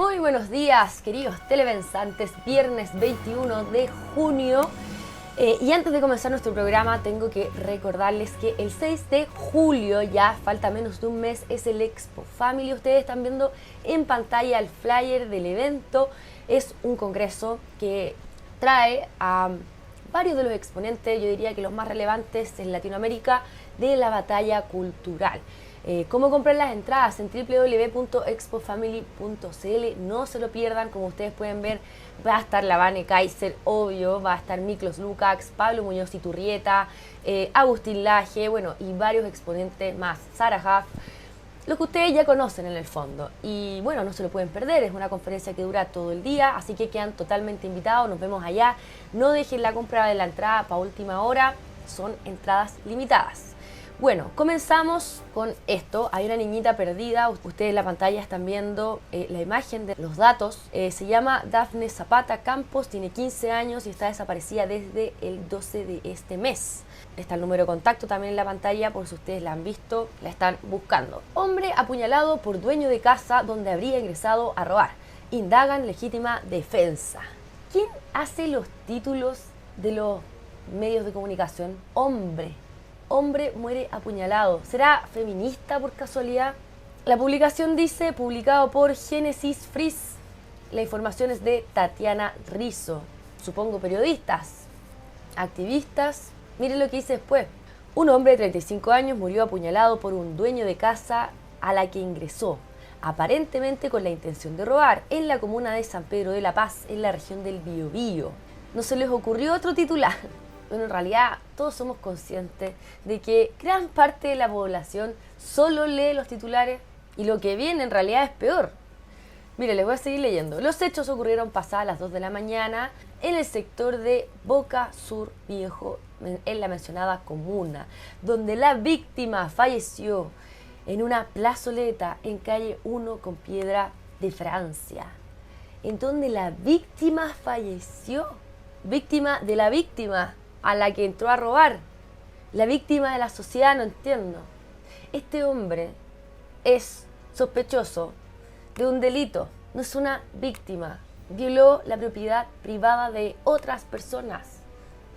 Muy buenos días, queridos telepensantes, viernes 21 de junio. Y antes de comenzar nuestro programa, tengo que recordarles que el 6 de julio, ya falta menos de un mes, es el Expo Family. Ustedes están viendo en pantalla el flyer del evento. Es un congreso que trae a varios de los exponentes, yo diría que los más relevantes en Latinoamérica, de la batalla cultural. Cómo comprar las entradas en www.expofamily.cl. No se lo pierdan. Como ustedes pueden ver, va a estar la Vane Kaiser, obvio, va a estar Miklos Lukács, Pablo Muñoz Iturrieta, Agustín Laje, bueno, y varios exponentes más, Sara Huff, los que ustedes ya conocen en el fondo. Y bueno, no se lo pueden perder, es una conferencia que dura todo el día, así que quedan totalmente invitados. Nos vemos allá. No dejen la compra de la entrada para última hora, son entradas limitadas. Bueno, comenzamos con esto. Hay una niñita perdida. Ustedes en la pantalla están viendo la imagen de los datos. Se llama Dafne Zapata Campos, tiene 15 años y está desaparecida desde el 12 de este mes. Está el número de contacto también en la pantalla, por si ustedes la han visto, la están buscando. Hombre apuñalado por dueño de casa donde habría ingresado a robar. Indagan legítima defensa. ¿Quién hace los títulos de los medios de comunicación? Hombre muere apuñalado. ¿Será feminista por casualidad? La publicación dice, publicado por Génesis Frizz. La información es de Tatiana Rizzo. Supongo periodistas, activistas. Miren lo que dice después. Un hombre de 35 años murió apuñalado por un dueño de casa a la que ingresó, aparentemente con la intención de robar, en la comuna de San Pedro de la Paz, en la región del Biobío. ¿No se les ocurrió otro titular? Bueno, en realidad todos somos conscientes de que gran parte de la población solo lee los titulares y lo que viene en realidad es peor. Mire, les voy a seguir leyendo. Los hechos ocurrieron pasadas las 2 de la mañana en el sector de Boca Sur Viejo, en la mencionada comuna, donde la víctima falleció en una plazoleta en calle 1 con Piedra de Francia. En donde la víctima falleció, víctima de la víctima a la que entró a robar, la víctima de la sociedad, no entiendo. Este hombre es sospechoso de un delito, no es una víctima, violó la propiedad privada de otras personas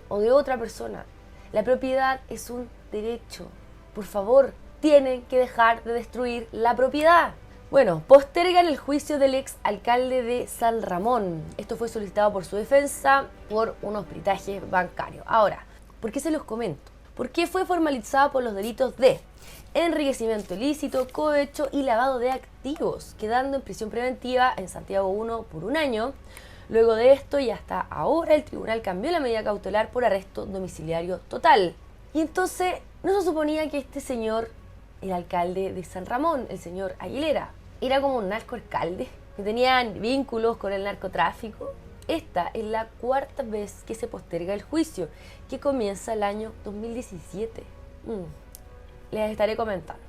o de otra persona. La propiedad es un derecho, por favor, tienen que dejar de destruir la propiedad. Bueno, postergan el juicio del ex alcalde de San Ramón. Esto fue solicitado por su defensa por unos peritajes bancarios. Ahora, ¿por qué se los comento? Porque fue formalizado por los delitos de enriquecimiento ilícito, cohecho y lavado de activos, quedando en prisión preventiva en Santiago 1 por un año. Luego de esto y hasta ahora el tribunal cambió la medida cautelar por arresto domiciliario total. Y entonces, ¿no se suponía que este señor, el alcalde de San Ramón, el señor Aguilera, era como un narcoalcalde, que tenían vínculos con el narcotráfico? Esta es la cuarta vez que se posterga el juicio, que comienza el año 2017. Les estaré comentando.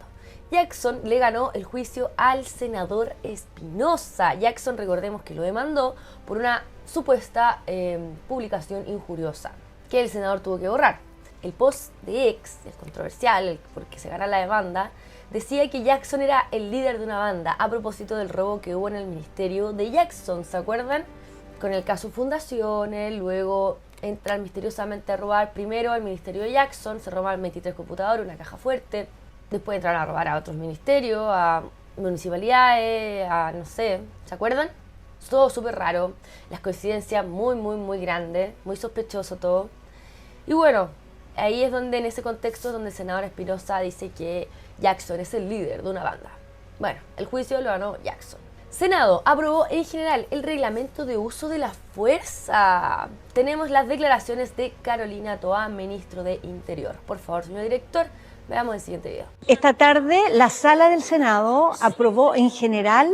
Jackson le ganó el juicio al senador Espinosa. Jackson, recordemos que lo demandó por una supuesta publicación injuriosa, que el senador tuvo que borrar. El post de ex, el controversial, porque se gana la demanda, decía que Jackson era el líder de una banda a propósito del robo que hubo en el ministerio de Jackson, ¿se acuerdan? Con el caso Fundaciones, luego entran misteriosamente a robar primero al ministerio de Jackson, se roban 23 computadores, una caja fuerte, después entran a robar a otros ministerios, a municipalidades, a no sé, ¿se acuerdan? Todo súper raro, las coincidencias muy grandes, muy sospechoso todo. Y bueno, ahí es donde, en ese contexto, donde el senador Espinosa dice que Jackson es el líder de una banda. Bueno, el juicio lo ganó Jackson. Senado aprobó en general el reglamento de uso de la fuerza. Tenemos las declaraciones de Carolina Toá, ministro de Interior. Por favor, señor director, veamos el siguiente video. Esta tarde, la Sala del Senado aprobó en general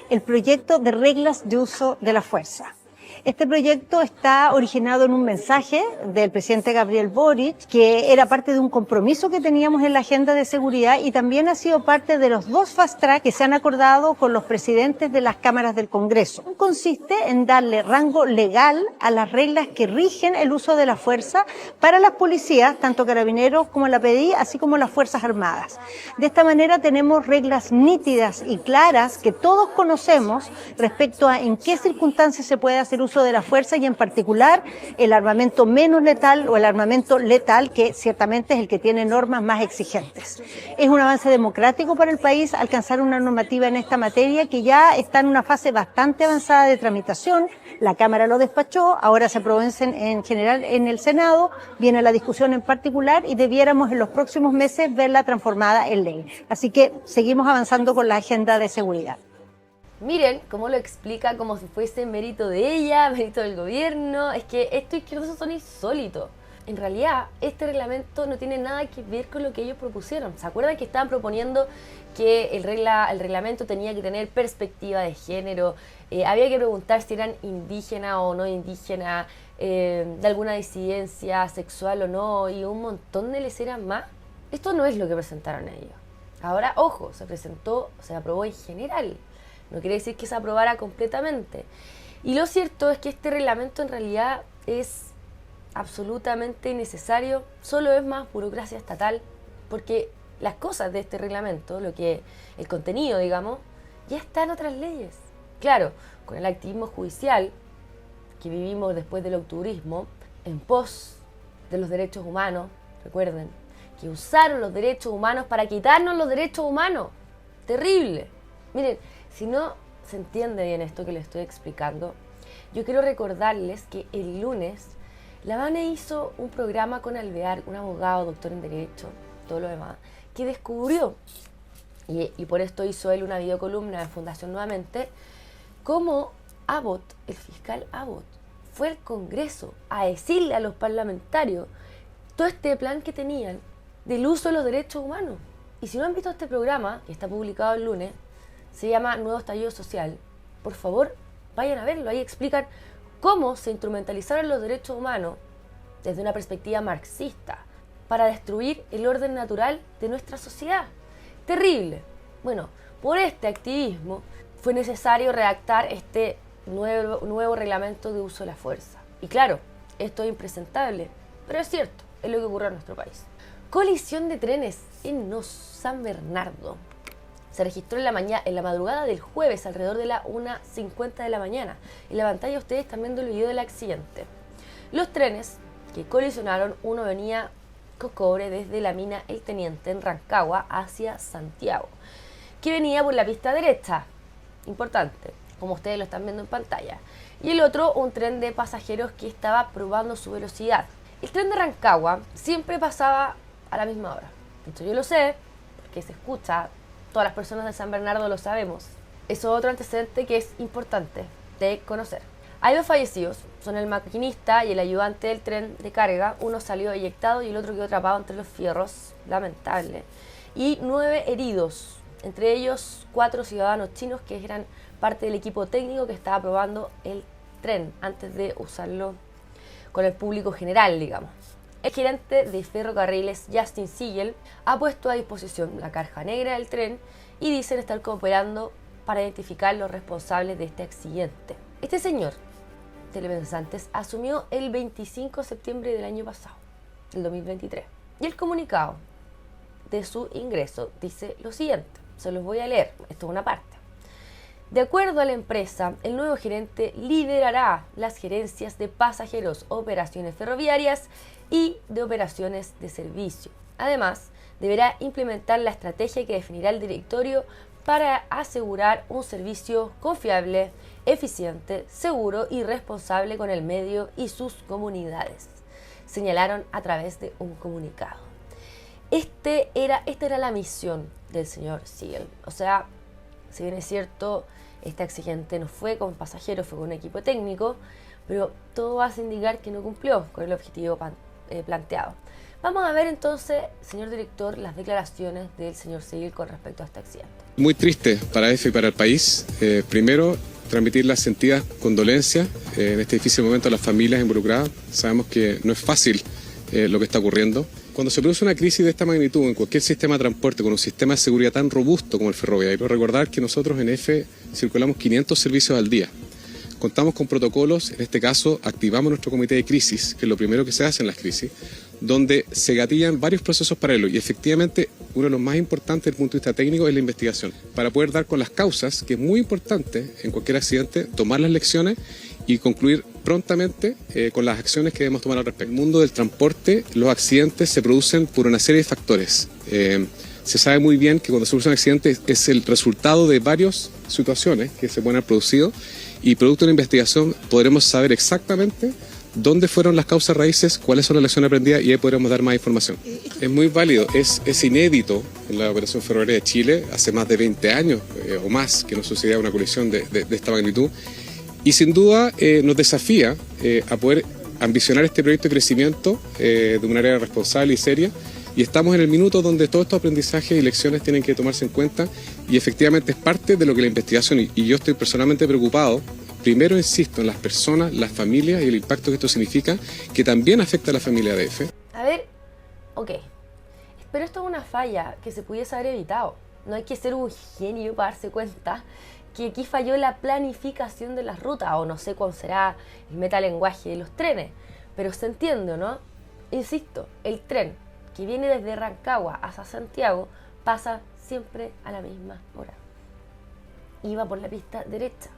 el proyecto de reglas de uso de la fuerza. Este proyecto está originado en un mensaje del presidente Gabriel Boric, que era parte de un compromiso que teníamos en la agenda de seguridad y también ha sido parte de los 2 fast track que se han acordado con los presidentes de las cámaras del Congreso. Consiste en darle rango legal a las reglas que rigen el uso de la fuerza para las policías, tanto carabineros como la PDI, así como las Fuerzas Armadas. De esta manera tenemos reglas nítidas y claras que todos conocemos respecto a en qué circunstancias se puede hacer uso de la fuerza y en particular el armamento menos letal o el armamento letal, que ciertamente es el que tiene normas más exigentes. Es un avance democrático para el país alcanzar una normativa en esta materia que ya está en una fase bastante avanzada de tramitación. La Cámara lo despachó, ahora se aprobó en general en el Senado, viene la discusión en particular y debiéramos en los próximos meses verla transformada en ley. Así que seguimos avanzando con la agenda de seguridad. Miren cómo lo explica como si fuese mérito de ella, mérito del gobierno. Es que estos izquierdosos son insólitos. En realidad, este reglamento no tiene nada que ver con lo que ellos propusieron. ¿Se acuerdan que estaban proponiendo que el reglamento tenía que tener perspectiva de género? Había que preguntar si eran indígenas o no indígenas, de alguna disidencia sexual o no, y un montón de leceras más. Esto no es lo que presentaron ellos. Ahora, ojo, se aprobó en general. No quiere decir que se aprobara completamente. Y lo cierto es que este reglamento en realidad es absolutamente innecesario, solo es más burocracia estatal, porque las cosas de este reglamento, el contenido, digamos, ya está en otras leyes. Claro, con el activismo judicial que vivimos después del octubrismo, en pos de los derechos humanos, recuerden, que usaron los derechos humanos para quitarnos los derechos humanos. Terrible. Miren, si no se entiende bien esto que les estoy explicando, yo quiero recordarles que el lunes la Vane hizo un programa con Alvear, un abogado, doctor en Derecho, todo lo demás, que descubrió, y por esto hizo él una videocolumna de Fundación Nuevamente, cómo Abbott, el fiscal Abbott, fue al Congreso a decirle a los parlamentarios todo este plan que tenían del uso de los derechos humanos. Y si no han visto este programa, que está publicado el lunes, se llama Nuevo Estallido Social, por favor, vayan a verlo. Ahí explican cómo se instrumentalizaron los derechos humanos desde una perspectiva marxista para destruir el orden natural de nuestra sociedad. Terrible. Bueno, por este activismo fue necesario redactar este nuevo reglamento de uso de la fuerza. Y claro, esto es impresentable, pero es cierto, es lo que ocurre en nuestro país. Colisión de trenes en San Bernardo. Se registró en la madrugada del jueves, alrededor de la 1:50 de la mañana. En la pantalla ustedes están viendo el video del accidente. Los trenes que colisionaron, uno venía con cobre desde la mina El Teniente en Rancagua hacia Santiago, que venía por la pista derecha, importante, como ustedes lo están viendo en pantalla. Y el otro, un tren de pasajeros que estaba probando su velocidad. El tren de Rancagua siempre pasaba a la misma hora. Esto yo lo sé, porque se escucha. Todas las personas de San Bernardo lo sabemos. Eso es otro antecedente que es importante de conocer. Hay 2 fallecidos, son el maquinista y el ayudante del tren de carga. Uno salió eyectado y el otro quedó atrapado entre los fierros, lamentable. Y 9 heridos, entre ellos 4 ciudadanos chinos que eran parte del equipo técnico que estaba probando el tren antes de usarlo con el público general, digamos. El gerente de Ferrocarriles, Justin Siegel, ha puesto a disposición la caja negra del tren y dicen estar cooperando para identificar los responsables de este accidente. Este señor, Telepensantes, asumió el 25 de septiembre del año pasado, del 2023. Y el comunicado de su ingreso dice lo siguiente, se los voy a leer, esto es una parte. De acuerdo a la empresa, el nuevo gerente liderará las gerencias de pasajeros, operaciones ferroviarias y de operaciones de servicio. Además, deberá implementar la estrategia que definirá el directorio para asegurar un servicio confiable, eficiente, seguro y responsable con el medio y sus comunidades, señalaron a través de un comunicado. Esta era la misión del señor Siegel. O sea, si bien es cierto, este accidente no fue con pasajeros, fue con un equipo técnico, pero todo hace indicar que no cumplió con el objetivo planteado. Vamos a ver entonces, señor director, las declaraciones del señor Siegel con respecto a este accidente. Muy triste para EFE y para el país. Primero, transmitir las sentidas condolencias en este difícil momento a las familias involucradas. Sabemos que no es fácil lo que está ocurriendo. Cuando se produce una crisis de esta magnitud en cualquier sistema de transporte con un sistema de seguridad tan robusto como el ferroviario, recordar que nosotros en EFE circulamos 500 servicios al día. Contamos con protocolos, en este caso activamos nuestro comité de crisis, que es lo primero que se hace en las crisis, donde se gatillan varios procesos paralelos y efectivamente uno de los más importantes desde el punto de vista técnico es la investigación, para poder dar con las causas, que es muy importante en cualquier accidente, tomar las lecciones y concluir prontamente con las acciones que debemos tomar al respecto. En el mundo del transporte, los accidentes se producen por una serie de factores. Se sabe muy bien que cuando se produce un accidente es el resultado de varias situaciones que se pueden haber producido y producto de la investigación podremos saber exactamente dónde fueron las causas raíces, cuáles son las lecciones aprendidas y ahí podremos dar más información. Es muy válido, es inédito en la Operación Ferroviaria de Chile, hace más de 20 años o más que no sucedía una colisión de esta magnitud y sin duda nos desafía a poder ambicionar este proyecto de crecimiento de una área responsable y seria. Y estamos en el minuto donde todos estos aprendizajes y lecciones tienen que tomarse en cuenta y efectivamente es parte de lo que la investigación, y yo estoy personalmente preocupado, primero insisto en las personas, las familias y el impacto que esto significa, que también afecta a la familia de EFE. A ver, ok, pero esto es una falla que se pudiese haber evitado. No hay que ser un genio para darse cuenta que aquí falló la planificación de las rutas, o no sé cuál será el metalenguaje de los trenes, pero se entiende, ¿no? Insisto, el tren que viene desde Rancagua hasta Santiago pasa siempre a la misma hora. Iba por la pista derecha.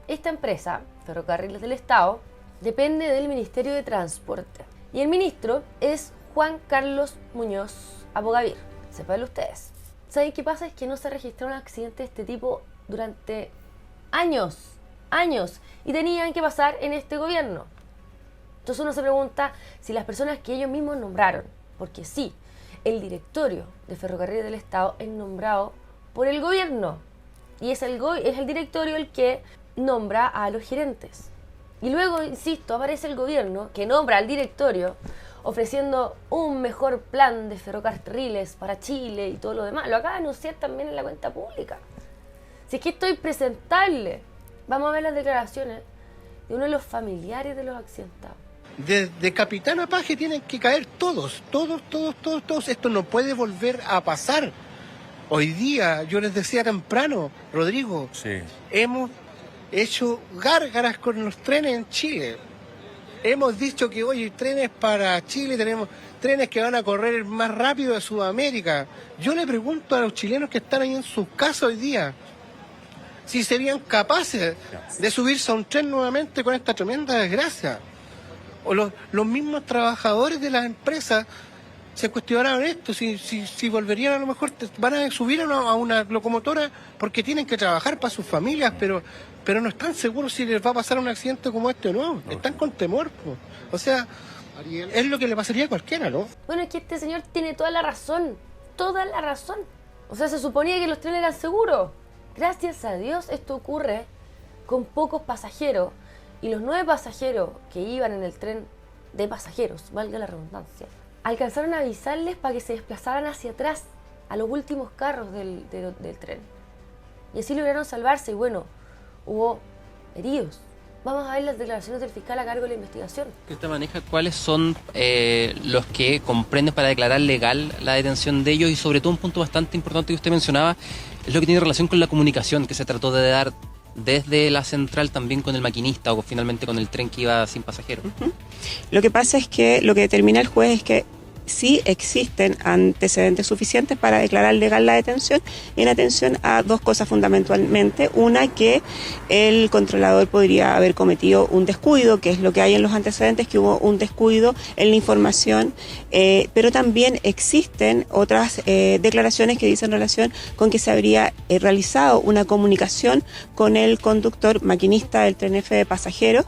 Esta empresa, Ferrocarriles del Estado, depende del Ministerio de Transporte. Y el ministro es Juan Carlos Muñoz Abogavir. Sépanlo ustedes. ¿Saben qué pasa? Es que no se registraron accidentes de este tipo durante años. Y tenían que pasar en este gobierno. Entonces uno se pregunta si las personas que ellos mismos nombraron, porque sí, el directorio de Ferrocarriles del Estado es nombrado por el gobierno y es el directorio el que nombra a los gerentes. Y luego, insisto, aparece el gobierno que nombra al directorio ofreciendo un mejor plan de ferrocarriles para Chile y todo lo demás. Lo acaba de anunciar también en la cuenta pública. Si es que esto es impresentable. Vamos a ver las declaraciones de uno de los familiares de los accidentados. De capitán a paje tienen que caer todos. Esto no puede volver a pasar. Hoy día, yo les decía temprano, Rodrigo, sí, hemos hecho gárgaras con los trenes en Chile. Hemos dicho que hoy hay trenes para Chile, tenemos trenes que van a correr más rápido de Sudamérica. Yo le pregunto a los chilenos que están ahí en sus casas hoy día si serían capaces de subirse a un tren nuevamente con esta tremenda desgracia. O los mismos trabajadores de las empresas se cuestionaron esto, si volverían a lo mejor, van a subir a una locomotora porque tienen que trabajar para sus familias, pero no están seguros si les va a pasar un accidente como este o no, están con temor, po. O sea, es lo que le pasaría a cualquiera, ¿no? Bueno, es que este señor tiene toda la razón, o sea, se suponía que los trenes eran seguros. Gracias a Dios esto ocurre con pocos pasajeros. Y los 9 pasajeros que iban en el tren de pasajeros, valga la redundancia, alcanzaron a avisarles para que se desplazaran hacia atrás, a los últimos carros del tren. Y así lograron salvarse y bueno, hubo heridos. Vamos a ver las declaraciones del fiscal a cargo de la investigación. ¿Usted maneja cuáles son los que comprenden para declarar legal la detención de ellos? Y sobre todo un punto bastante importante que usted mencionaba, es lo que tiene relación con la comunicación que se trató de dar desde la central también con el maquinista o finalmente con el tren que iba sin pasajeros. Lo que pasa es que lo que determina el juez es que sí existen antecedentes suficientes para declarar legal la detención en atención a 2 cosas fundamentalmente. Una, que el controlador podría haber cometido un descuido, que es lo que hay en los antecedentes, que hubo un descuido en la información, pero también existen otras declaraciones que dicen relación con que se habría realizado una comunicación con el conductor maquinista del tren F de pasajeros,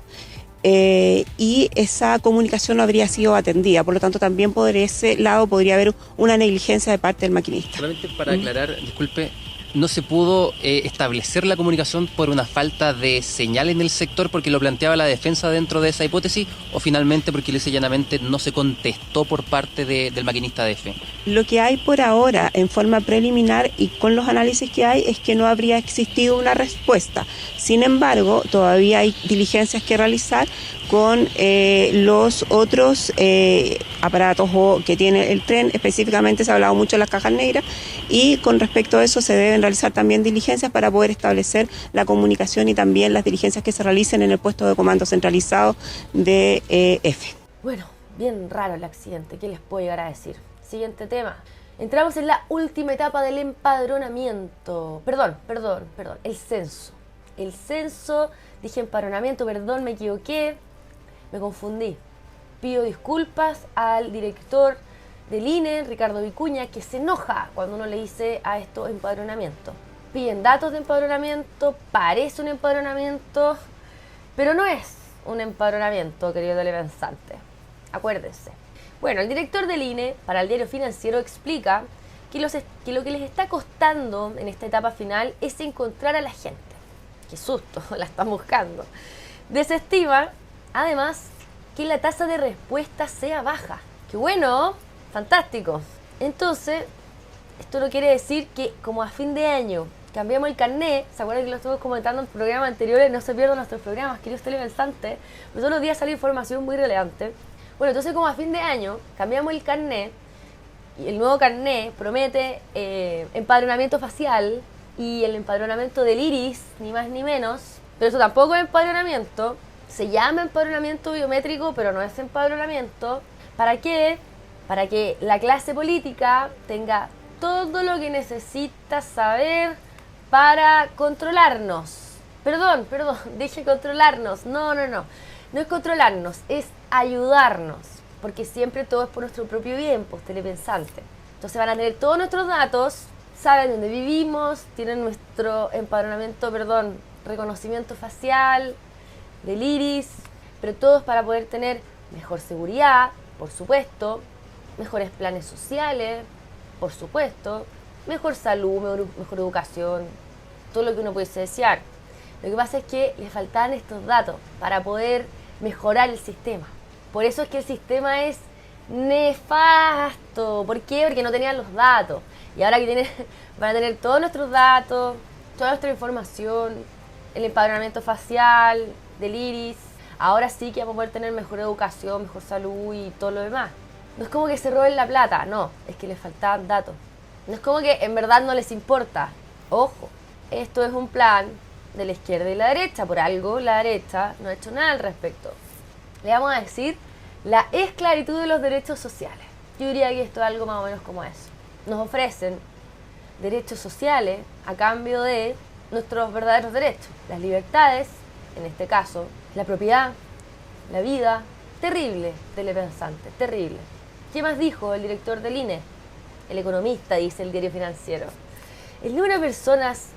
y esa comunicación no habría sido atendida, por lo tanto también por ese lado podría haber una negligencia de parte del maquinista. Solamente para aclarar, disculpe, no se pudo establecer la comunicación por una falta de señal en el sector porque lo planteaba la defensa dentro de esa hipótesis, o finalmente porque lisa y llanamente no se contestó por parte del maquinista de EFE? Lo que hay por ahora en forma preliminar y con los análisis que hay es que no habría existido una respuesta. Sin embargo, todavía hay diligencias que realizar con los otros aparatos que tiene el tren. Específicamente se ha hablado mucho de las cajas negras, y con respecto a eso se deben realizar también diligencias para poder establecer la comunicación y también las diligencias que se realicen en el puesto de comando centralizado de EFE. Bueno, bien raro el accidente, ¿qué les puedo llegar a decir? Siguiente tema. Entramos en la última etapa del empadronamiento. Perdón, el censo. El censo, dije empadronamiento, perdón, me equivoqué, me confundí. Pido disculpas al director del INE, Ricardo Vicuña, que se enoja cuando uno le dice a esto empadronamiento. Piden datos de empadronamiento, parece un empadronamiento, pero no es un empadronamiento, querido telepensante. Acuérdense. Bueno, el director del INE, para el Diario Financiero, explica que lo que les está costando en esta etapa final es encontrar a la gente. Qué susto, la están buscando. Desestima, además, que la tasa de respuesta sea baja. ¡Qué bueno! ¡Fantástico! Entonces, esto no quiere decir que como a fin de año cambiamos el carnet. ¿Se acuerdan que lo estuve comentando en programas anteriores? No se pierdan nuestros programas, queridos telepensantes. Pero todos los días sale información muy relevante. Bueno, entonces como a fin de año cambiamos el carnet, y el nuevo carnet promete empadronamiento facial y el empadronamiento del iris, ni más ni menos. Pero eso tampoco es empadronamiento. Se llama empadronamiento biométrico, pero no es empadronamiento. ¿Para qué? Para que la clase política tenga todo lo que necesita saber para controlarnos. Perdón, deje controlarnos. No es controlarnos, es ayudarnos. Porque siempre todo es por nuestro propio bien, pues, telepensante. Entonces van a tener todos nuestros datos, saben dónde vivimos, tienen nuestro reconocimiento facial, del iris, pero todo es para poder tener mejor seguridad, por supuesto, mejores planes sociales, por supuesto, mejor salud, mejor educación, todo lo que uno pudiese desear. Lo que pasa es que les faltaban estos datos para poder mejorar el sistema. Por eso es que el sistema es nefasto. ¿Por qué? Porque no tenían los datos. Y ahora que van a tener todos nuestros datos, toda nuestra información, el empadronamiento facial, del iris, ahora sí que vamos a poder tener mejor educación, mejor salud y todo lo demás. No es como que se roben la plata, no, es que les faltaban datos. No es como que en verdad no les importa. Ojo, esto es un plan de la izquierda y la derecha. Por algo la derecha no ha hecho nada al respecto. Le vamos a decir la esclavitud de los derechos sociales. Yo diría que esto es algo más o menos como eso. Nos ofrecen derechos sociales a cambio de nuestros verdaderos derechos. Las libertades, en este caso, la propiedad, la vida. Terrible, telepensante, terrible. ¿Qué más dijo el director del INE? El economista, dice el Diario Financiero. El número de personas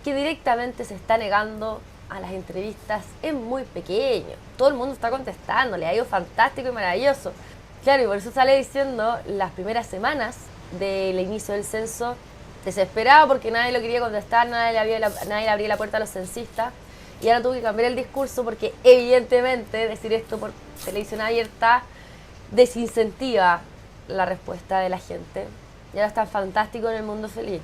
que directamente se está negando a las entrevistas es muy pequeño. Todo el mundo está contestando, le ha ido fantástico y maravilloso. Claro, y por eso sale diciendo las primeras semanas del inicio del censo, desesperado porque nadie lo quería contestar, nadie le abría la puerta a los censistas. Y ahora tuvo que cambiar el discurso porque evidentemente decir esto por televisión abierta desincentiva la respuesta de la gente. Y ahora está fantástico en el mundo feliz.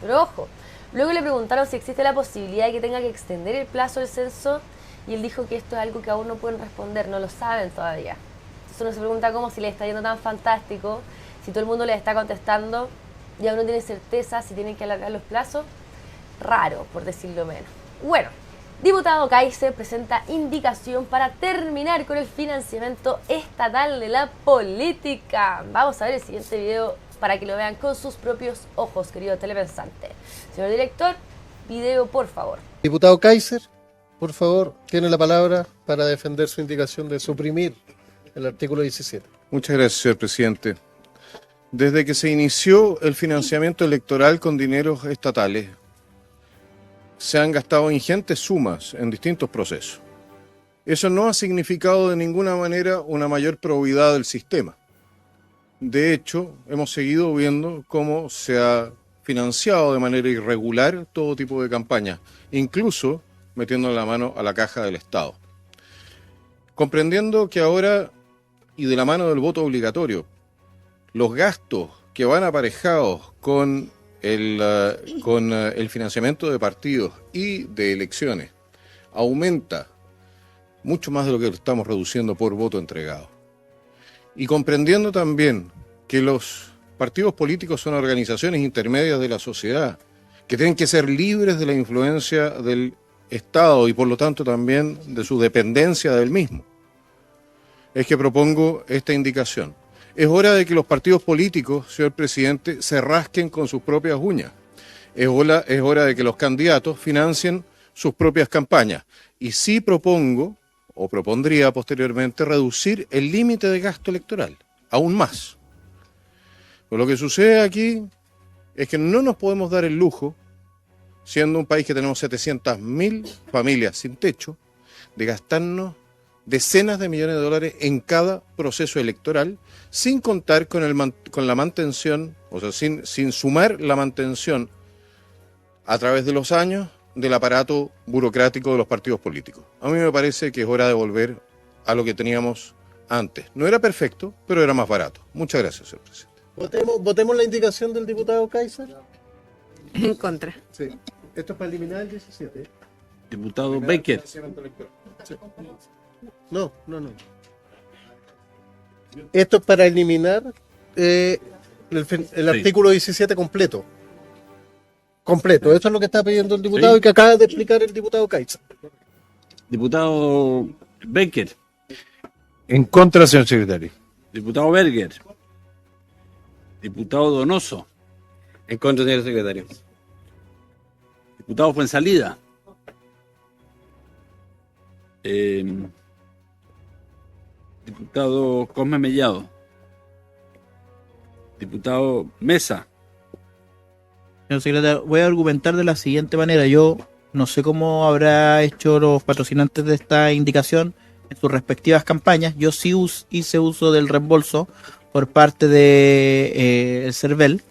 Pero ojo, luego le preguntaron si existe la posibilidad de que tenga que extender el plazo del censo y él dijo que esto es algo que aún no pueden responder, no lo saben todavía. Entonces uno se pregunta cómo si le está yendo tan fantástico, si todo el mundo le está contestando y aún no tiene certeza si tienen que alargar los plazos. Raro, por decirlo menos. Bueno. Diputado Kaiser presenta indicación para terminar con el financiamiento estatal de la política. Vamos a ver el siguiente video para que lo vean con sus propios ojos, querido telepensante. Señor director, video por favor. Diputado Kaiser, por favor, tiene la palabra para defender su indicación de suprimir el artículo 17. Muchas gracias, señor presidente. Desde que se inició el financiamiento electoral con dineros estatales, se han gastado ingentes sumas en distintos procesos. Eso no ha significado de ninguna manera una mayor probidad del sistema. De hecho, hemos seguido viendo cómo se ha financiado de manera irregular todo tipo de campaña, incluso metiendo la mano a la caja del Estado. Comprendiendo que ahora, y de la mano del voto obligatorio, los gastos que van aparejados con el financiamiento de partidos y de elecciones aumenta mucho más de lo que estamos reduciendo por voto entregado. Y comprendiendo también que los partidos políticos son organizaciones intermedias de la sociedad, que tienen que ser libres de la influencia del Estado y por lo tanto también de su dependencia del mismo, es que propongo esta indicación. Es hora de que los partidos políticos, señor presidente, se rasquen con sus propias uñas. Es hora de que los candidatos financien sus propias campañas. Y sí propongo, o propondría posteriormente, reducir el límite de gasto electoral, aún más. Pero lo que sucede aquí es que no nos podemos dar el lujo, siendo un país que tenemos 700.000 familias sin techo, de gastarnos decenas de millones de dólares en cada proceso electoral, sin contar con la mantención, o sea, sin sumar la mantención a través de los años del aparato burocrático de los partidos políticos. A mí me parece que es hora de volver a lo que teníamos antes. No era perfecto, pero era más barato. Muchas gracias, señor presidente. Votemos la indicación del diputado Kaiser. En contra. Sí. Esto es para eliminar el 17. Diputado Baker. No. Esto es para eliminar el artículo 17 completo. Completo. Eso es lo que está pidiendo el diputado y que acaba de explicar el diputado Kaiser. Diputado Baker. En contra, señor secretario. Diputado Berger. Diputado Donoso. En contra, señor secretario. Diputado Fuensalida. Diputado Cosme Mellado. Diputado Mesa. Señor secretario, voy a argumentar de la siguiente manera. Yo no sé cómo habrá hecho los patrocinantes de esta indicación en sus respectivas campañas. Yo sí hice uso del reembolso por parte de el CERVEL,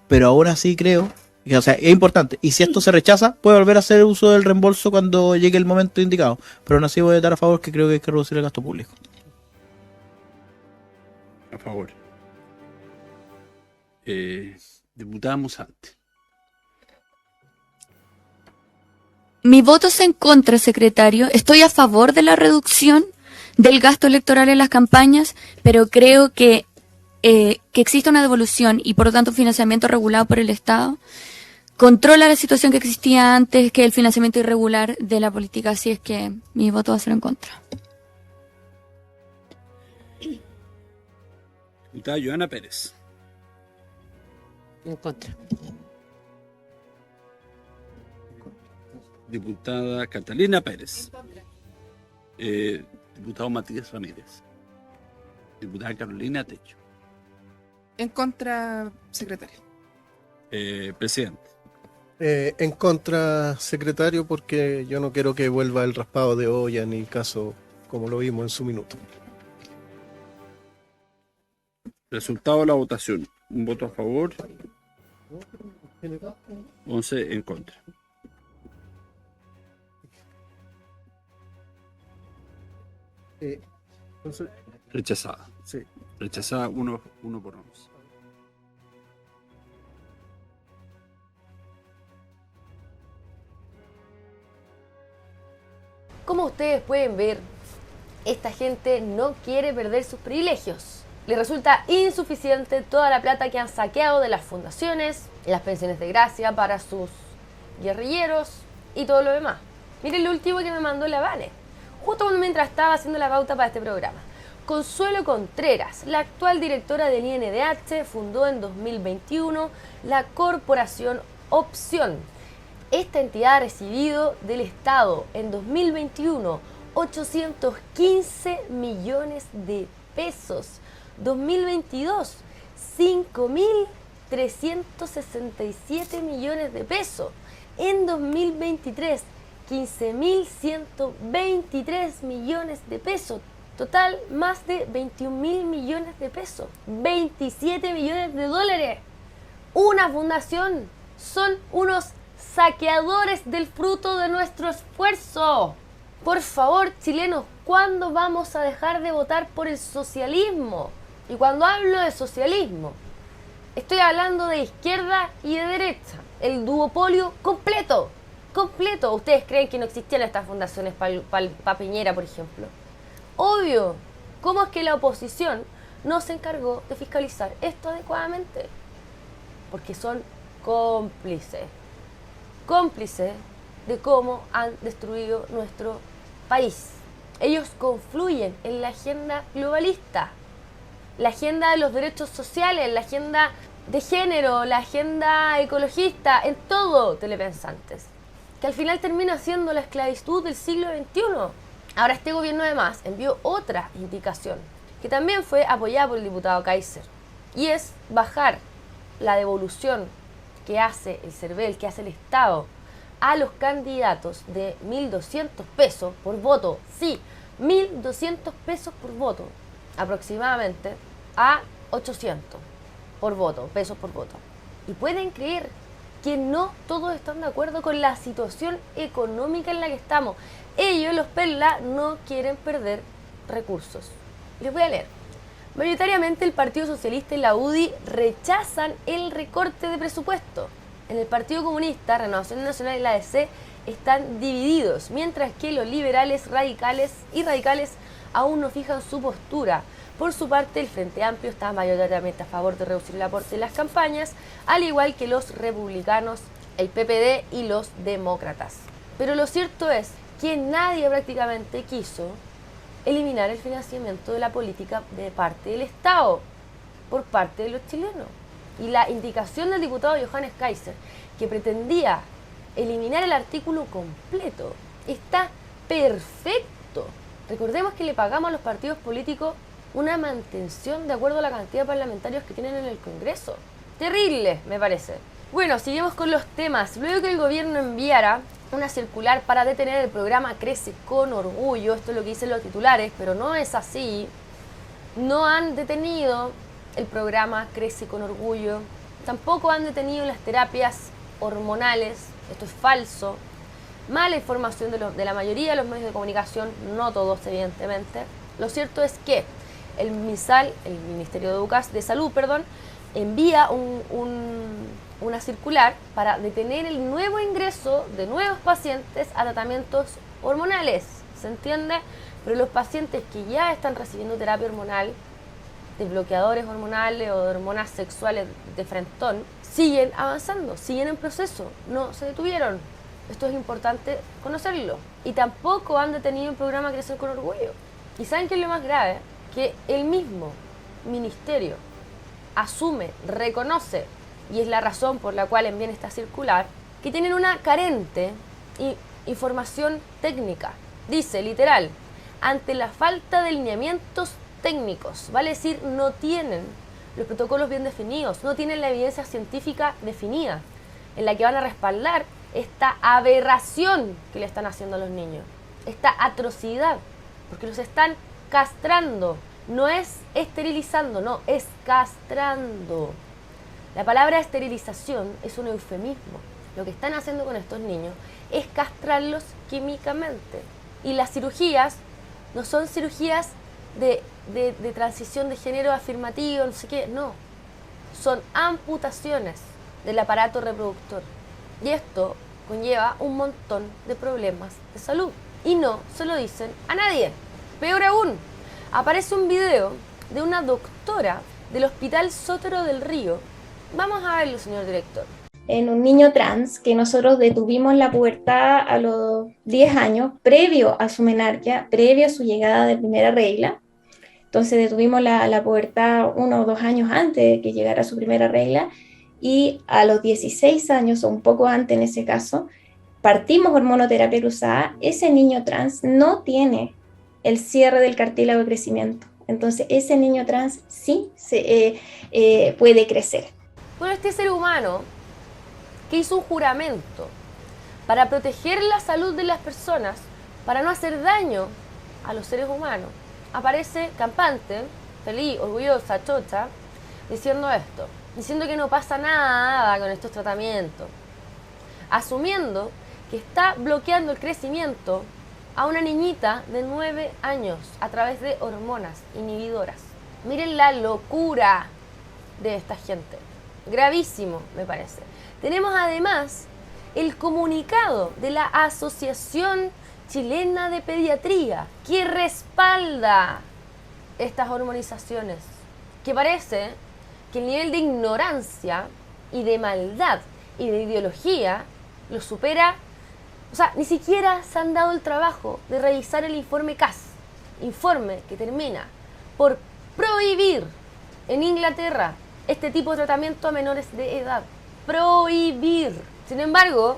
pero aún así creo, o sea, es importante. Y si esto se rechaza, puede volver a hacer uso del reembolso cuando llegue el momento indicado. Pero aún así voy a votar a favor, que creo que hay que reducir el gasto público. A favor. Diputada Musante. Mi voto es en contra, secretario. Estoy a favor de la reducción del gasto electoral en las campañas, pero creo que existe una devolución y por lo tanto un financiamiento regulado por el Estado controla la situación que existía antes que el financiamiento irregular de la política, así es que mi voto va a ser en contra. Diputada Joana Pérez. En contra. Diputada Catalina Pérez. Diputado Matías Ramírez. Diputada Carolina Techo. En contra, secretario. Presidente. En contra, secretario, porque yo no quiero que vuelva el raspado de olla ni caso como lo vimos en su minuto. Resultado de la votación. Un voto a favor. 11 en contra. Entonces, Rechazada. sí. Rechazada 1 por 11. Como ustedes pueden ver, esta gente no quiere perder sus privilegios. Le resulta insuficiente toda la plata que han saqueado de las fundaciones, las pensiones de gracia para sus guerrilleros y todo lo demás. Miren lo último que me mandó la Vane, justo mientras estaba haciendo la pauta para este programa. Consuelo Contreras, la actual directora del INDH, fundó en 2021 la Corporación Opción. Esta entidad ha recibido del Estado en 2021 815 millones de pesos. 2022, 5.367 millones de pesos. En 2023, 15.123 millones de pesos. Total, más de 21.000 millones de pesos. 27 millones de dólares. una fundación, son unos saqueadores del fruto de nuestro esfuerzo. Por favor, chilenos, ¿cuándo vamos a dejar de votar por el socialismo? Y cuando hablo de socialismo, estoy hablando de izquierda y de derecha, el duopolio completo. Completo. ¿Ustedes creen que no existían estas fundaciones para Piñera, por ejemplo? Obvio. ¿Cómo es que la oposición no se encargó de fiscalizar esto adecuadamente? Porque son cómplices. Cómplices de cómo han destruido nuestro país. Ellos confluyen en la agenda globalista, la agenda de los derechos sociales, la agenda de género, la agenda ecologista, en todo, telepensantes, que al final termina siendo la esclavitud del siglo XXI. Ahora este gobierno además envió otra indicación, que también fue apoyada por el diputado Kaiser, y es bajar la devolución que hace el CERVEL, que hace el Estado, a los candidatos de 1.200 pesos por voto. Sí, 1.200 pesos por voto, aproximadamente, a 800 por voto, pesos por voto. Y pueden creer que no todos están de acuerdo con la situación económica en la que estamos. Ellos, los Perla, no quieren perder recursos. Les voy a leer. Mayoritariamente el Partido Socialista y la UDI rechazan el recorte de presupuesto. En el Partido Comunista, Renovación Nacional y la ADC están divididos, mientras que los liberales, radicales aún no fijan su postura. Por su parte, el Frente Amplio está mayoritariamente a favor de reducir el aporte de las campañas, al igual que los republicanos, el PPD y los demócratas. Pero lo cierto es que nadie prácticamente quiso eliminar el financiamiento de la política de parte del Estado, por parte de los chilenos. Y la indicación del diputado Johannes Kaiser, que pretendía eliminar el artículo completo, está perfecto. Recordemos que le pagamos a los partidos políticos una mantención de acuerdo a la cantidad de parlamentarios que tienen en el Congreso. Terrible, me parece. Bueno, seguimos con los temas. Luego que el gobierno enviara una circular para detener el programa Crece con Orgullo, esto es lo que dicen los titulares, pero no es así. No han detenido el programa Crece con Orgullo, tampoco han detenido las terapias hormonales, esto es falso. Mala información de la mayoría de los medios de comunicación, no todos evidentemente. Lo cierto es que el MISAL, el Ministerio de Salud, envía una circular para detener el nuevo ingreso de nuevos pacientes a tratamientos hormonales, ¿se entiende? Pero los pacientes que ya están recibiendo terapia hormonal, de bloqueadores hormonales o de hormonas sexuales de frentón, siguen avanzando, siguen en proceso, no se detuvieron. Esto es importante conocerlo. Y tampoco han detenido el programa Crecer con Orgullo. ¿Y saben qué es lo más grave? Que el mismo ministerio asume, reconoce, y es la razón por la cual envían esta circular, que tienen una carente información técnica. Dice, literal, ante la falta de lineamientos técnicos, vale decir, no tienen los protocolos bien definidos, no tienen la evidencia científica definida, en la que van a respaldar esta aberración que le están haciendo a los niños, esta atrocidad, porque los están castrando, no es esterilizando, no, es castrando. La palabra esterilización es un eufemismo. Lo que están haciendo con estos niños es castrarlos químicamente. Y las cirugías no son cirugías de transición de género afirmativo, no sé qué, no. Son amputaciones del aparato reproductor. Y esto conlleva un montón de problemas de salud. Y no se lo dicen a nadie. Peor aún, aparece un video de una doctora del Hospital Sotero del Río. Vamos a verlo, señor director. En un niño trans que nosotros detuvimos la pubertad a los 10 años, previo a su menarquia, previo a su llegada de primera regla. Entonces detuvimos la pubertad 1 o 2 años antes de que llegara su primera regla, y a los 16 años, o un poco antes en ese caso, partimos hormonoterapia cruzada. Ese niño trans no tiene el cierre del cartílago de crecimiento. Entonces ese niño trans sí puede crecer. Bueno, este ser humano que hizo un juramento para proteger la salud de las personas, para no hacer daño a los seres humanos, aparece campante, feliz, orgullosa, chocha, diciendo esto. diciendo que no pasa nada con estos tratamientos, asumiendo que está bloqueando el crecimiento a una niñita de 9 años a través de hormonas inhibidoras. Miren la locura de esta gente. Gravísimo, me parece. Tenemos además el comunicado de la Asociación Chilena de Pediatría que respalda estas hormonizaciones, que parece que el nivel de ignorancia y de maldad y de ideología lo supera. O sea, ni siquiera se han dado el trabajo de revisar el informe CAS, informe que termina por prohibir en Inglaterra este tipo de tratamiento a menores de edad. Prohibir. Sin embargo,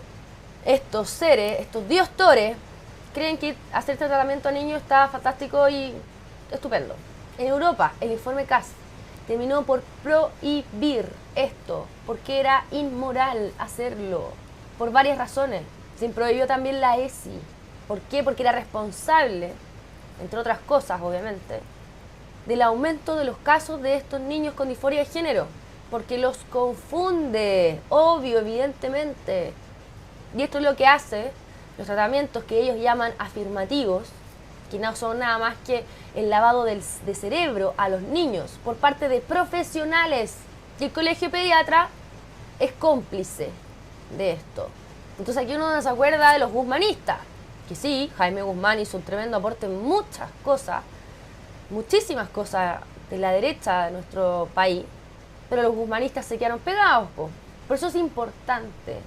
estos seres, estos diostores, creen que hacer este tratamiento a niños está fantástico y estupendo. En Europa, el informe CAS terminó por prohibir esto, porque era inmoral hacerlo, por varias razones. Se prohibió también la ESI. ¿Por qué? Porque era responsable, entre otras cosas, obviamente, del aumento de los casos de estos niños con disforia de género, porque los confunde, obvio, evidentemente. Y esto es lo que hace los tratamientos que ellos llaman afirmativos, que no son nada más que el lavado de cerebro a los niños por parte de profesionales. Y el Colegio Pediatra es cómplice de esto. Entonces aquí uno no se acuerda de los guzmanistas, que sí, Jaime Guzmán hizo un tremendo aporte en muchas cosas, muchísimas cosas de la derecha de nuestro país, pero los guzmanistas se quedaron pegados, po. Por eso es importante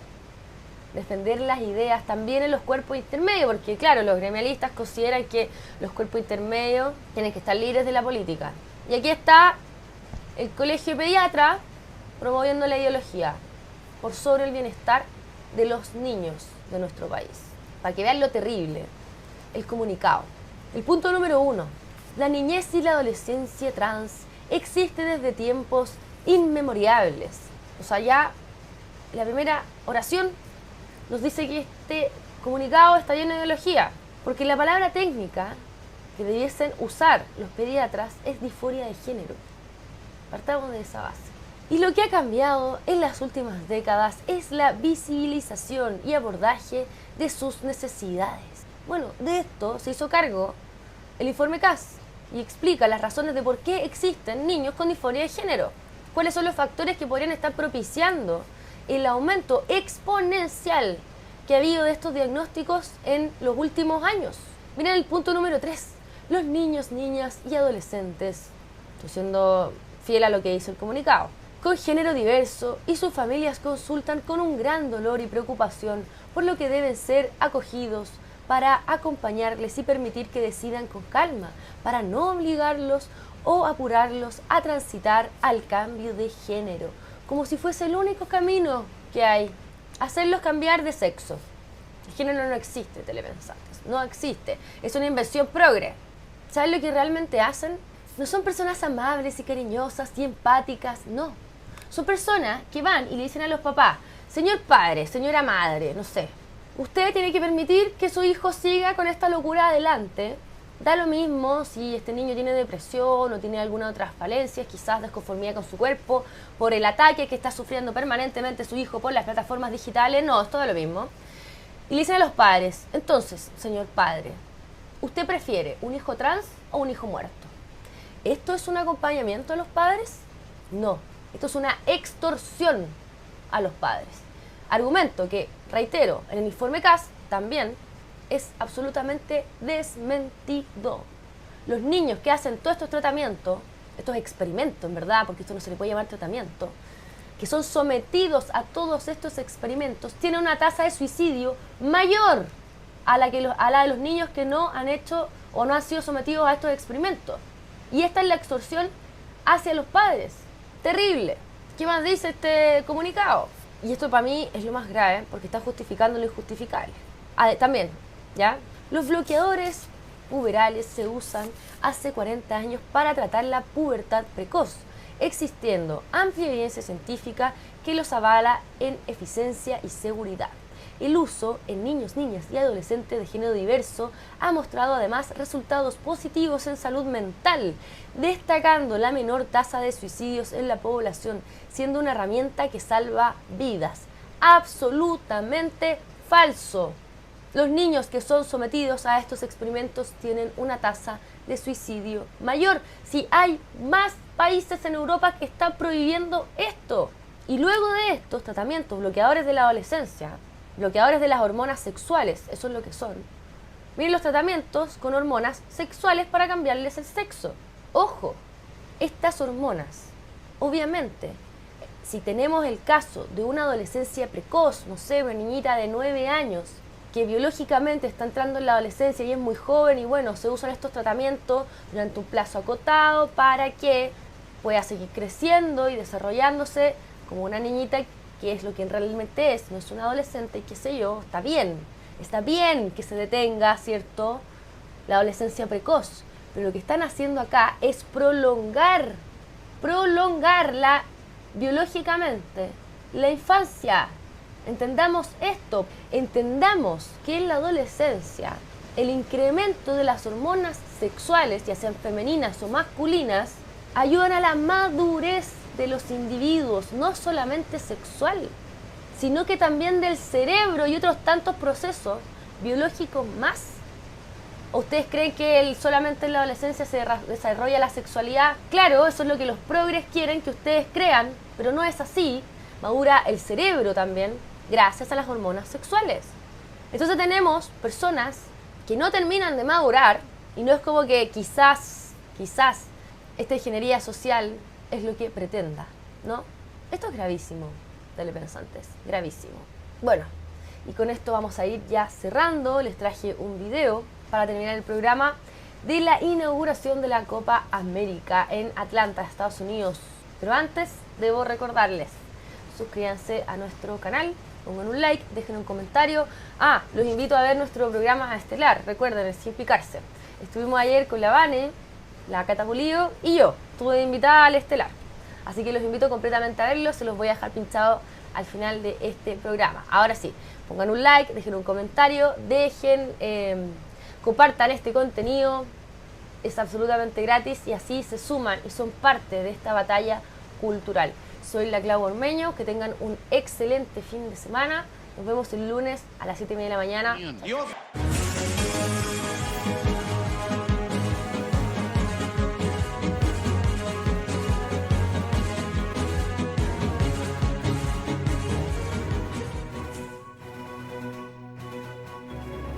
defender las ideas también en los cuerpos intermedios, porque claro, los gremialistas consideran que los cuerpos intermedios tienen que estar libres de la política. Y aquí está el Colegio Pediatra promoviendo la ideología por sobre el bienestar de los niños de nuestro país. Para que vean lo terrible, el comunicado. El punto número 1. La niñez y la adolescencia trans existe desde tiempos inmemoriales. O sea, ya la primera oración nos dice que este comunicado está lleno de ideología, porque la palabra técnica que debiesen usar los pediatras es disforia de género. Partamos de esa base. Y lo que ha cambiado en las últimas décadas es la visibilización y abordaje de sus necesidades. Bueno, de esto se hizo cargo el informe CAS y explica las razones de por qué existen niños con disforia de género. Cuáles son los factores que podrían estar propiciando el aumento exponencial que ha habido de estos diagnósticos en los últimos años. Miren el punto número 3. Los niños, niñas y adolescentes, estoy siendo fiel a lo que dice el comunicado, con género diverso y sus familias consultan con un gran dolor y preocupación por lo que deben ser acogidos para acompañarles y permitir que decidan con calma, para no obligarlos o apurarlos a transitar al cambio de género, como si fuese el único camino que hay, hacerlos cambiar de sexo. El género no existe, telepensantes, no existe, es una invención progre. ¿Saben lo que realmente hacen? No son personas amables y cariñosas y empáticas, no. Son personas que van y le dicen a los papás, señor padre, señora madre, no sé, usted tiene que permitir que su hijo siga con esta locura adelante. Da lo mismo si este niño tiene depresión o tiene alguna otra falencia, quizás desconformidad con su cuerpo, por el ataque que está sufriendo permanentemente su hijo por las plataformas digitales. No, es todo lo mismo. Y le dicen a los padres, entonces, señor padre, ¿usted prefiere un hijo trans o un hijo muerto? ¿Esto es un acompañamiento a los padres? No, esto es una extorsión a los padres. Argumento que, reitero, en el informe CAS también es absolutamente desmentido. Los niños que hacen todos estos tratamientos, estos experimentos en verdad, porque esto no se le puede llamar tratamiento, que son sometidos a todos estos experimentos, tienen una tasa de suicidio mayor a la de los niños que no han hecho o no han sido sometidos a estos experimentos. Y esta es la extorsión hacia los padres. Terrible. ¿Qué más dice este comunicado? Y esto para mí es lo más grave, porque está justificando lo injustificable. También, ¿ya? Los bloqueadores puberales se usan hace 40 años para tratar la pubertad precoz, existiendo amplia evidencia científica que los avala en eficiencia y seguridad. El uso en niños, niñas y adolescentes de género diverso ha mostrado además resultados positivos en salud mental, destacando la menor tasa de suicidios en la población, siendo una herramienta que salva vidas. Absolutamente falso. Los niños que son sometidos a estos experimentos tienen una tasa de suicidio mayor. Si hay más países en Europa que están prohibiendo esto. Y luego de estos tratamientos, bloqueadores de la adolescencia, bloqueadores de las hormonas sexuales, eso es lo que son. Miren los tratamientos con hormonas sexuales para cambiarles el sexo. Ojo, estas hormonas, obviamente, si tenemos el caso de una adolescencia precoz, no sé, una niñita de 9 años, que biológicamente está entrando en la adolescencia y es muy joven y bueno, se usan estos tratamientos durante un plazo acotado para que pueda seguir creciendo y desarrollándose como una niñita, que es lo que realmente es, no es una adolescente y qué sé yo, está bien que se detenga, ¿cierto?, la adolescencia precoz, pero lo que están haciendo acá es prolongarla biológicamente, la infancia. Entendamos esto, entendamos que en la adolescencia el incremento de las hormonas sexuales, ya sean femeninas o masculinas, ayudan a la madurez de los individuos, no solamente sexual, sino que también del cerebro y otros tantos procesos biológicos más. ¿Ustedes creen que solamente en la adolescencia se desarrolla la sexualidad? Claro, eso es lo que los progres quieren que ustedes crean, pero no es así. Madura el cerebro también, gracias a las hormonas sexuales. Entonces tenemos personas que no terminan de madurar, y no es como que quizás esta ingeniería social es lo que pretenda, ¿no? Esto es gravísimo, telepensantes, gravísimo. Bueno, y con esto vamos a ir ya cerrando. Les traje un video para terminar el programa de la inauguración de la Copa América en Atlanta, Estados Unidos. Pero antes debo recordarles, suscríbanse a nuestro canal, pongan un like, dejen un comentario. Los invito a ver nuestro programa estelar, recuerden, Sin Picarse. Estuvimos ayer con la Vane, la Cata Pulido y yo, estuve invitada al estelar. Así que los invito completamente a verlo, se los voy a dejar pinchado al final de este programa. Ahora sí, pongan un like, dejen un comentario, compartan este contenido, es absolutamente gratis y así se suman y son parte de esta batalla cultural. Soy la Clau Ormeño, que tengan un excelente fin de semana. Nos vemos el lunes a las 7:30 de la mañana.